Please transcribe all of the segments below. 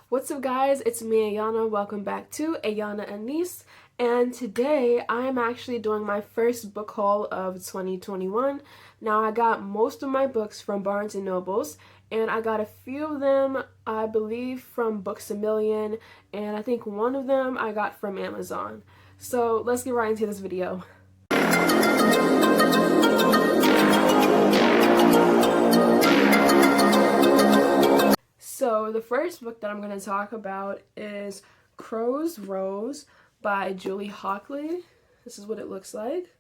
What's up guys, it's me Ayana. Welcome back to Ayana Anise, and today I am actually doing my first book haul of 2021. Now I got most of my books from Barnes & Nobles, and I got a few of them I believe from Books A Million, and I think one of them I got from Amazon. So let's get right into this video. So the first book that I'm going to talk about is Crow's Rose by Julie Hockley. This is what it looks like.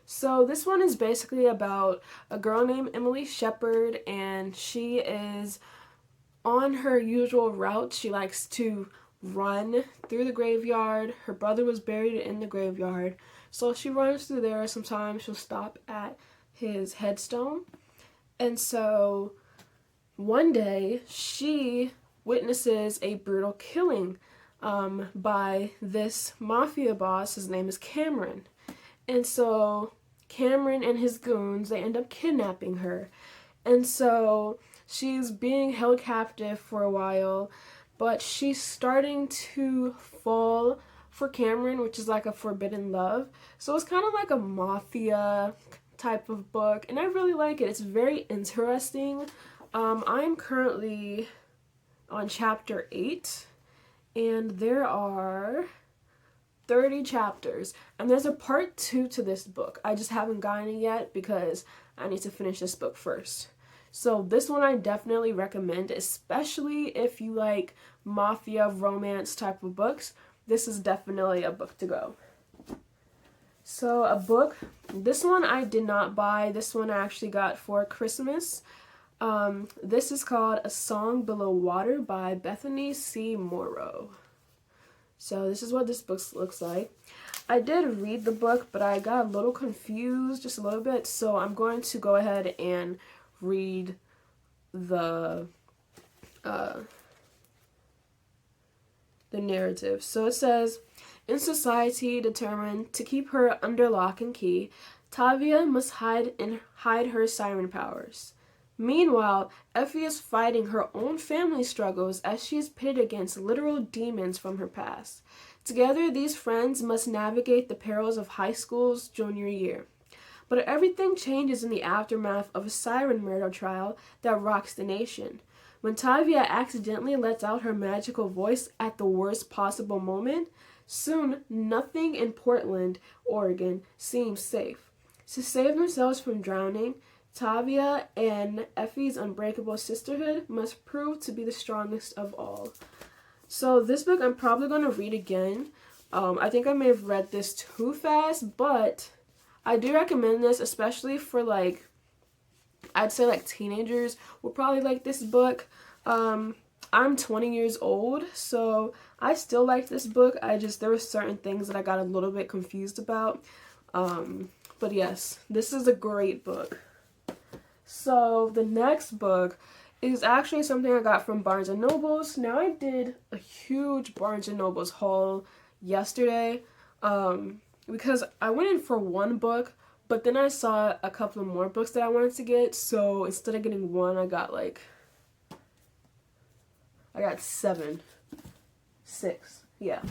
So this one is basically about a girl named Emily Shepard, and she is on her usual route. She likes to run through the graveyard. Her brother was buried in the graveyard, so she runs through there. Sometimes she'll stop at his headstone, and so one day she witnesses a brutal killing by this mafia boss. His name is Cameron. And so Cameron and his goons, they end up kidnapping her. And so she's being held captive for a while, but she's starting to fall for Cameron, which is like a forbidden love. So it's kind of like a mafia type of book, and I really like it. It's very interesting. I'm currently on chapter 8, and there are 30 chapters, and there's a part 2 to this book. I just haven't gotten it yet because I need to finish this book first. So this one I definitely recommend, especially if you like mafia romance type of books. This is definitely a book to go. So a book, this one I did not buy. This one I actually got for Christmas. This is called A Song Below Water by Bethany C. Morrow. So this is what this book looks like. I did read the book, but I got a little confused just a little bit, so I'm going to go ahead and read the narrative. So it says, in society determined to keep her under lock and key, Tavia must hide her siren powers. Meanwhile, Effie is fighting her own family struggles as she is pitted against literal demons from her past. Together, these friends must navigate the perils of high school's junior year. But everything changes in the aftermath of a siren murder trial that rocks the nation. When Tavia accidentally lets out her magical voice at the worst possible moment, soon nothing in Portland, Oregon seems safe. To save themselves from drowning, Tavia and Effie's unbreakable sisterhood must prove to be the strongest of all. So this book I'm probably going to read again. I think I may have read this too fast, but I do recommend this, especially for I'd say teenagers will probably like this book. I'm 20 years old, so I still like this book. There were certain things that I got a little bit confused about. But yes, this is a great book. So the next book is actually something I got from Barnes & Nobles. Now I did a huge Barnes & Nobles haul yesterday because I went in for one book, but then I saw a couple of more books that I wanted to get. So instead of getting one, I got 6, yeah.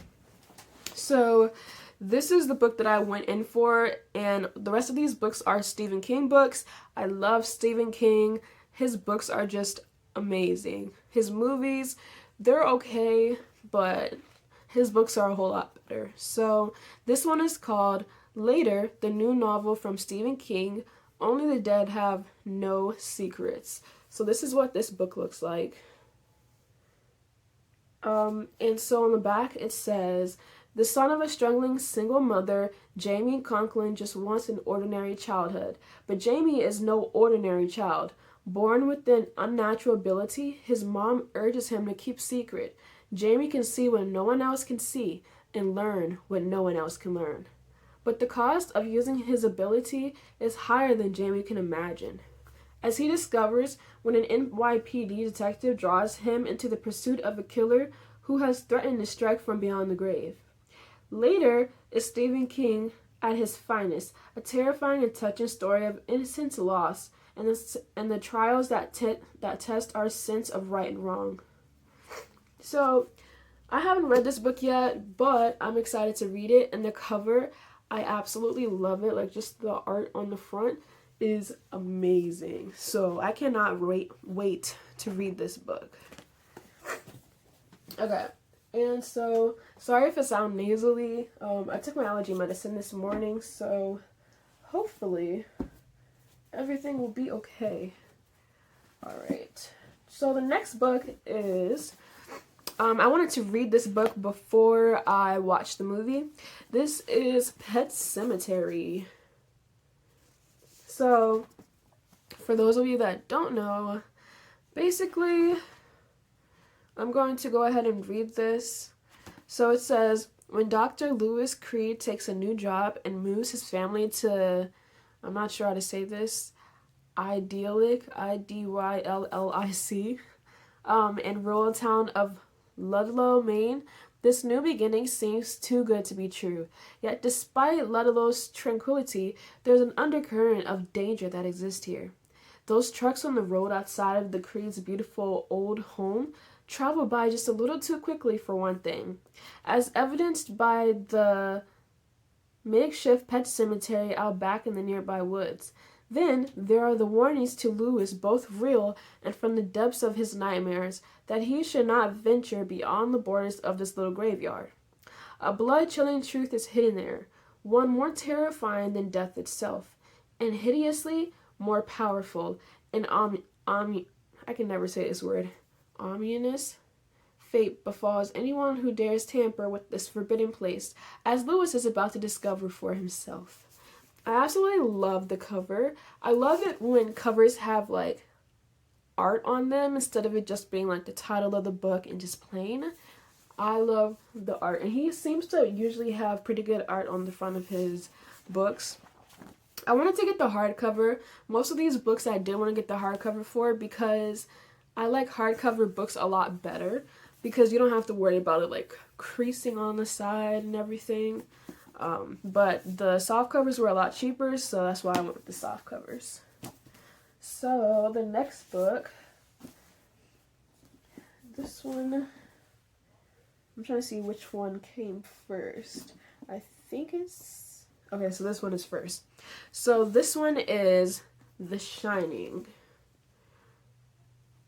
So this is the book that I went in for, and the rest of these books are Stephen King books. I love Stephen King. His books are just amazing. His movies, they're okay, but his books are a whole lot better. So this one is called Later, the new novel from Stephen King, Only the Dead Have No Secrets. So this is what this book looks like. And so on the back it says, the son of a struggling single mother, Jamie Conklin just wants an ordinary childhood. But Jamie is no ordinary child. Born with an unnatural ability, his mom urges him to keep secret. Jamie can see what no one else can see and learn what no one else can learn. But the cost of using his ability is higher than Jamie can imagine. As he discovers when an NYPD detective draws him into the pursuit of a killer who has threatened to strike from beyond the grave. Later is Stephen King at his finest, a terrifying and touching story of innocence lost and the trials that test our sense of right and wrong. So I haven't read this book yet, but I'm excited to read it. And the cover, I absolutely love it. Like, just the art on the front is amazing. So I cannot wait to read this book. Okay. And so, sorry if I sound nasally. I took my allergy medicine this morning, so hopefully everything will be okay. All right. So the next book is, I wanted to read this book before I watched the movie. This is Pet Sematary. So, for those of you that don't know, basically, I'm going to go ahead and read this. So it says, when Dr. Lewis Creed takes a new job and moves his family to, I'm not sure how to say this, Idyllic, Idyllic, in rural town of Ludlow, Maine, this new beginning seems too good to be true. Yet despite Ludlow's tranquility, there's an undercurrent of danger that exists here. Those trucks on the road outside of the Creed's beautiful old home travel by just a little too quickly for one thing, as evidenced by the makeshift pet cemetery out back in the nearby woods. Then there are the warnings to Lewis, both real and from the depths of his nightmares, that he should not venture beyond the borders of this little graveyard. A blood-chilling truth is hidden there, one more terrifying than death itself, and hideously more powerful and I can never say this word, ominous fate befalls anyone who dares tamper with this forbidden place, as Lewis is about to discover for himself. I absolutely love the cover. I love it when covers have like art on them instead of it just being like the title of the book and just plain. I love the art, and he seems to usually have pretty good art on the front of his books. I wanted to get the hardcover. Most of these books I did want to get the hardcover for because I like hardcover books a lot better because you don't have to worry about it like creasing on the side and everything. But the soft covers were a lot cheaper, so that's why I went with the soft covers. So the next book, this one, I'm trying to see which one came first. I think it's, okay, so this one is first. So this one is The Shining.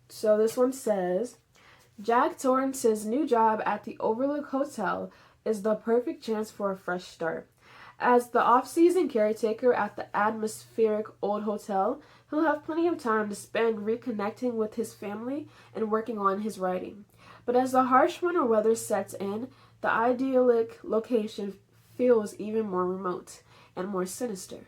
So this one says, Jack Torrance's new job at the Overlook Hotel is the perfect chance for a fresh start. As the off-season caretaker at the atmospheric old hotel, he'll have plenty of time to spend reconnecting with his family and working on his writing. But as the harsh winter weather sets in, the idyllic location feels even more remote and more sinister.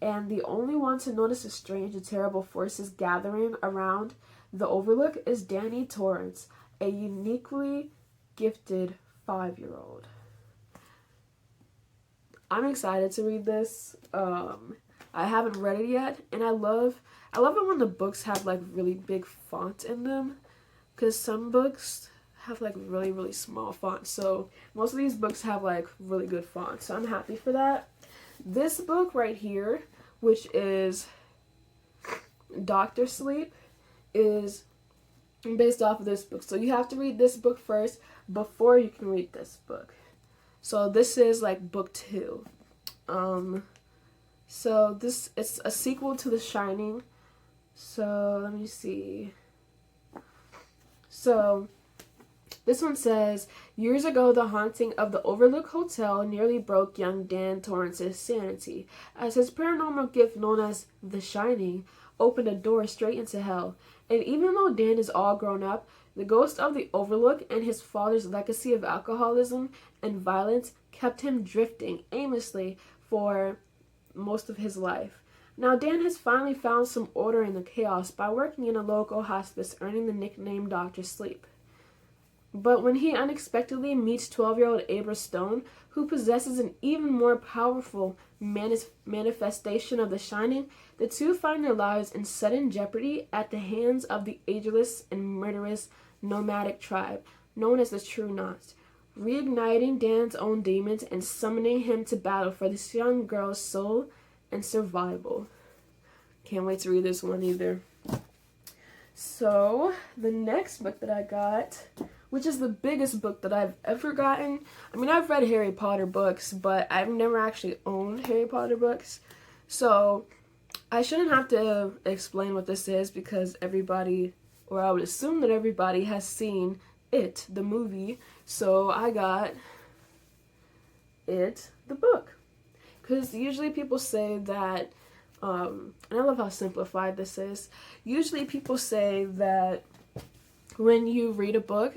And the only one to notice the strange and terrible forces gathering around the Overlook is Danny Torrance, a uniquely gifted 5-year-old. I'm excited to read this. I haven't read it yet, and I love it when the books have like really big font in them, because some books have like really, really small fonts. So most of these books have like really good fonts, so I'm happy for that. This book right here, which is Dr. Sleep, is based off of this book. So you have to read this book first before you can read this book. So this is like book 2. So it's a sequel to The Shining. So let me see. So this one says, years ago, the haunting of the Overlook Hotel nearly broke young Dan Torrance's sanity, as his paranormal gift known as The Shining opened a door straight into hell. And even though Dan is all grown up, the ghost of the Overlook and his father's legacy of alcoholism and violence kept him drifting aimlessly for most of his life. Now Dan has finally found some order in the chaos by working in a local hospice, earning the nickname Dr. Sleep. But when he unexpectedly meets 12-year-old Abra Stone, who possesses an even more powerful manifestation of the Shining, the two find their lives in sudden jeopardy at the hands of the ageless and murderous nomadic tribe known as the True Knots, reigniting Dan's own demons and summoning him to battle for this young girl's soul and survival. Can't wait to read this one either. So, the next book that I got which is the biggest book that I've ever gotten. I mean, I've read Harry Potter books, but I've never actually owned Harry Potter books. So I shouldn't have to explain what this is because everybody, or I would assume that everybody has seen It, the movie. So I got It, the book. Because usually people say that, and I love how simplified this is. Usually people say that when you read a book,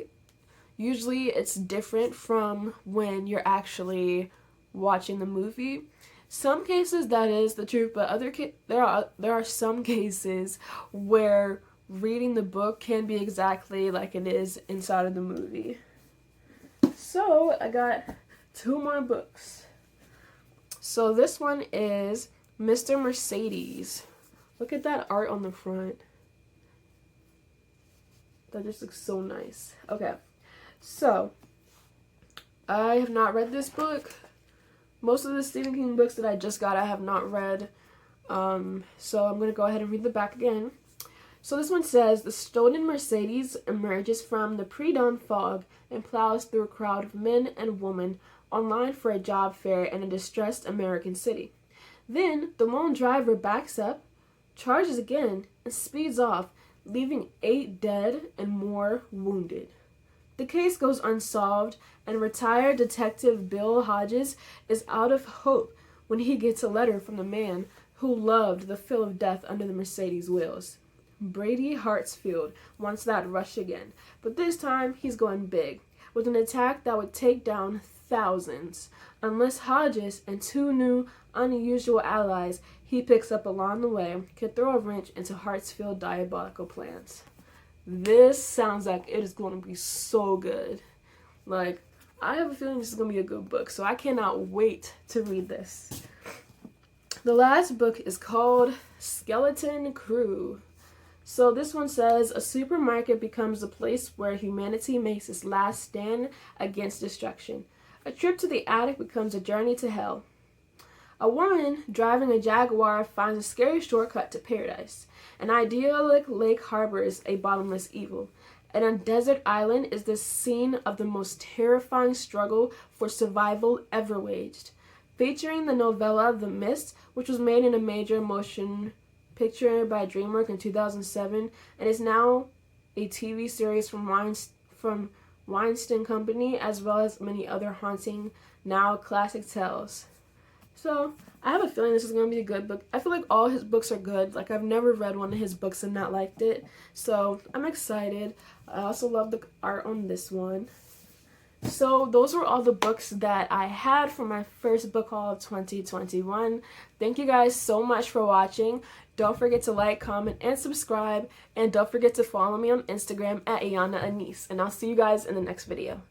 usually it's different from when you're actually watching the movie. Some cases that is the truth, but there are some cases where reading the book can be exactly like it is inside of the movie. So I got 2 more books. So this one is Mr. Mercedes. Look at that art on the front. That just looks so nice. Okay, so I have not read this book. Most of the Stephen King books that I just got, I have not read. So I'm going to go ahead and read the back again. So this one says, the stolen Mercedes emerges from the pre-dawn fog and plows through a crowd of men and women online for a job fair in a distressed American city. Then the lone driver backs up, charges again, and speeds off, leaving 8 dead and more wounded. The case goes unsolved, and retired Detective Bill Hodges is out of hope when he gets a letter from the man who loved the feel of death under the Mercedes wheels. Brady Hartsfield wants that rush again, but this time he's going big, with an attack that would take down thousands, unless Hodges and 2 new, unusual allies he picks up along the way can throw a wrench into Hartsfield's diabolical plans. This sounds like it is going to be so good. Like, I have a feeling this is going to be a good book, so I cannot wait to read this. The last book is called Skeleton Crew. So this one says, a supermarket becomes a place where humanity makes its last stand against destruction. A trip to the attic becomes a journey to hell. A woman driving a Jaguar finds a scary shortcut to paradise. An idyllic lake harbors a bottomless evil. And a desert island is the scene of the most terrifying struggle for survival ever waged. Featuring the novella The Mist, which was made in a major motion picture by DreamWorks in 2007 and is now a TV series from Weinstein Company, as well as many other haunting, now classic tales. So I have a feeling this is going to be a good book. I feel like all his books are good. Like, I've never read one of his books and not liked it. So I'm excited. I also love the art on this one. So those were all the books that I had for my first book haul of 2021. Thank you guys so much for watching. Don't forget to like, comment, and subscribe. And don't forget to follow me on Instagram at Ayana Anise. And I'll see you guys in the next video.